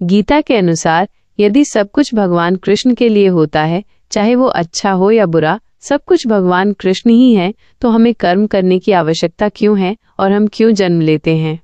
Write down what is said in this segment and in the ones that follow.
गीता के अनुसार यदि सब कुछ भगवान कृष्ण के लिए होता है, चाहे वो अच्छा हो या बुरा, सब कुछ भगवान कृष्ण ही है, तो हमें कर्म करने की आवश्यकता क्यों है और हम क्यों जन्म लेते हैं?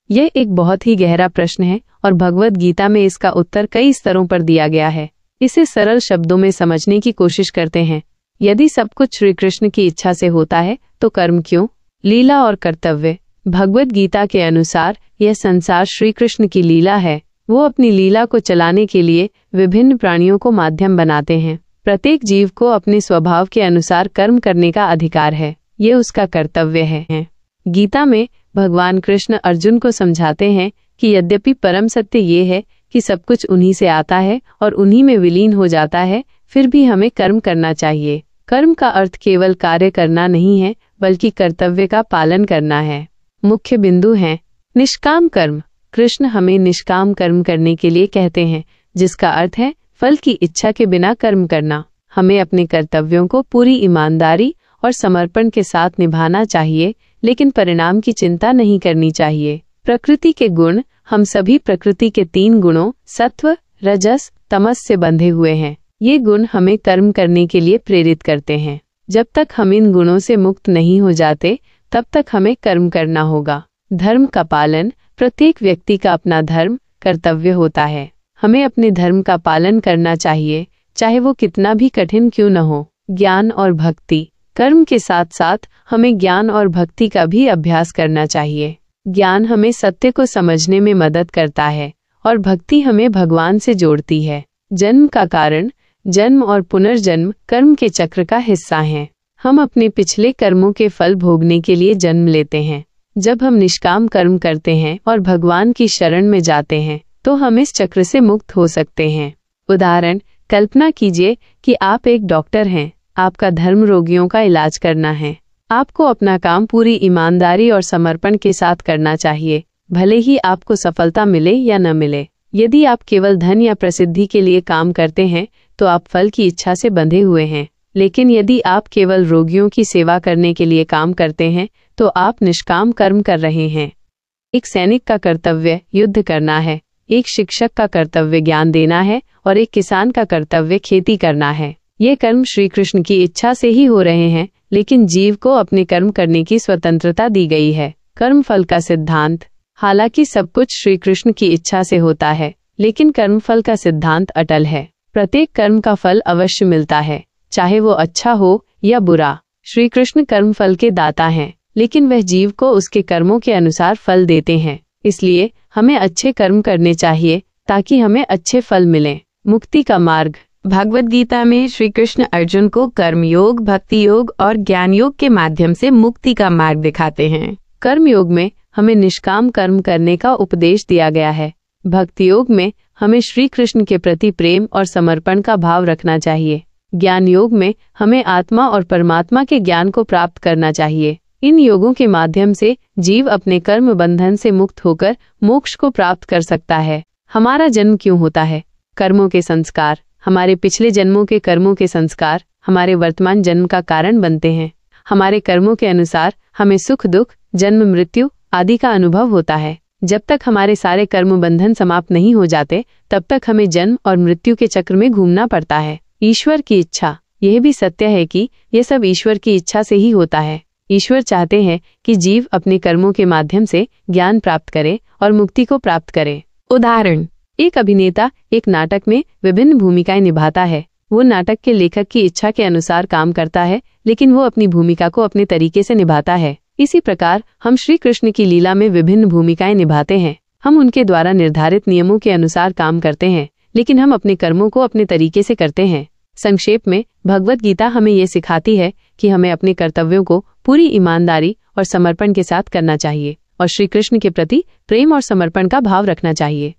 यह एक बहुत ही गहरा प्रश्न है और भगवद गीता में इसका उत्तर कई स्तरों पर दिया गया है। इसे सरल शब्दों में समझने की कोशिश करते हैं। यदि सब कुछ श्री कृष्ण की इच्छा से होता है तो कर्म क्यों? लीला और कर्तव्य। भगवद गीता के अनुसार यह संसार श्री कृष्ण की लीला है। वो अपनी लीला को चलाने के लिए विभिन्न प्राणियों को माध्यम बनाते हैं। प्रत्येक जीव को अपने स्वभाव के अनुसार कर्म करने का अधिकार है। ये उसका कर्तव्य है। गीता में भगवान कृष्ण अर्जुन को समझाते हैं कि यद्यपि परम सत्य ये है कि सब कुछ उन्हीं से आता है और उन्हीं में विलीन हो जाता है, फिर भी हमें कर्म करना चाहिए। कर्म का अर्थ केवल कार्य करना नहीं है, बल्कि कर्तव्य का पालन करना है। मुख्य बिंदु हैं निष्काम कर्म। कृष्ण हमें निष्काम कर्म करने के लिए कहते हैं, जिसका अर्थ है फल की इच्छा के बिना कर्म करना। हमें अपने कर्तव्यों को पूरी ईमानदारी और समर्पण के साथ निभाना चाहिए, लेकिन परिणाम की चिंता नहीं करनी चाहिए। प्रकृति के गुण। हम सभी प्रकृति के 3 गुणों सत्व, रजस, तमस से बंधे हुए हैं। ये गुण हमें कर्म करने के लिए प्रेरित करते हैं। जब तक हम इन गुणों से मुक्त नहीं हो जाते, तब तक हमें कर्म करना होगा। धर्म का पालन। प्रत्येक व्यक्ति का अपना धर्म, कर्तव्य होता है। हमें अपने धर्म का पालन करना चाहिए, चाहे वो कितना भी कठिन क्यों न हो। ज्ञान और भक्ति। कर्म के साथ साथ हमें ज्ञान और भक्ति का भी अभ्यास करना चाहिए। ज्ञान हमें सत्य को समझने में मदद करता है और भक्ति हमें भगवान से जोड़ती है। जन्म का कारण। जन्म और पुनर्जन्म कर्म के चक्र का हिस्सा हैं। हम अपने पिछले कर्मों के फल भोगने के लिए जन्म लेते हैं। जब हम निष्काम कर्म करते हैं और भगवान की शरण में जाते हैं, तो हम इस चक्र से मुक्त हो सकते हैं। उदाहरण, कल्पना कीजिए कि आप एक डॉक्टर हैं। आपका धर्म रोगियों का इलाज करना है। आपको अपना काम पूरी ईमानदारी और समर्पण के साथ करना चाहिए, भले ही आपको सफलता मिले या न मिले। यदि आप केवल धन या प्रसिद्धि के लिए काम करते हैं, तो आप फल की इच्छा से बंधे हुए हैं। लेकिन यदि आप केवल रोगियों की सेवा करने के लिए काम करते हैं, तो आप निष्काम कर्म कर रहे हैं। एक सैनिक का कर्तव्य युद्ध करना है, एक शिक्षक का कर्तव्य ज्ञान देना है और एक किसान का कर्तव्य खेती करना है। ये कर्म श्री कृष्ण की इच्छा से ही हो रहे हैं, लेकिन जीव को अपने कर्म करने की स्वतंत्रता दी गई है। कर्म फल का सिद्धांत। हालांकि सब कुछ श्री कृष्ण की इच्छा से होता है, लेकिन कर्म फल का सिद्धांत अटल है। प्रत्येक कर्म का फल अवश्य मिलता है, चाहे वो अच्छा हो या बुरा। श्री कृष्ण कर्म फल के दाता हैं, लेकिन वह जीव को उसके कर्मों के अनुसार फल देते हैं। इसलिए हमें अच्छे कर्म करने चाहिए ताकि हमें अच्छे फल मिलें। मुक्ति का मार्ग। भगवद गीता में श्री कृष्ण अर्जुन को कर्म योग, भक्ति योग और ज्ञान योग के माध्यम से मुक्ति का मार्ग दिखाते हैं। कर्म योग में हमें निष्काम कर्म करने का उपदेश दिया गया है। भक्ति योग में हमें श्री कृष्ण के प्रति प्रेम और समर्पण का भाव रखना चाहिए। ज्ञान योग में हमें आत्मा और परमात्मा के ज्ञान को प्राप्त करना चाहिए। इन योगों के माध्यम से जीव अपने कर्म बंधन से मुक्त होकर मोक्ष को प्राप्त कर सकता है। हमारा जन्म क्यों होता है? कर्मों के संस्कार। हमारे पिछले जन्मों के कर्मों के संस्कार हमारे वर्तमान जन्म का कारण बनते हैं। हमारे कर्मों के अनुसार हमें सुख दुख, जन्म मृत्यु आदि का अनुभव होता है। जब तक हमारे सारे कर्म बंधन समाप्त नहीं हो जाते, तब तक हमें जन्म और मृत्यु के चक्र में घूमना पड़ता है। ईश्वर की इच्छा। यह भी सत्य है कि यह सब ईश्वर की इच्छा से ही होता है। ईश्वर चाहते हैं कि जीव अपने कर्मों के माध्यम से ज्ञान प्राप्त करे और मुक्ति को प्राप्त करे। उदाहरण, एक अभिनेता एक नाटक में विभिन्न भूमिकाएं निभाता है। वो नाटक के लेखक की इच्छा के अनुसार काम करता है, लेकिन वो अपनी भूमिका को अपने तरीके से निभाता है। इसी प्रकार हम श्री कृष्ण की लीला में विभिन्न भूमिकाएं निभाते हैं। हम उनके द्वारा निर्धारित नियमों के अनुसार काम करते हैं, लेकिन हम अपने कर्मों को अपने तरीके से करते हैं। संक्षेप में भगवद गीता हमें ये सिखाती है कि हमें अपने कर्तव्यों को पूरी ईमानदारी और समर्पण के साथ करना चाहिए और श्री कृष्ण के प्रति प्रेम और समर्पण का भाव रखना चाहिए।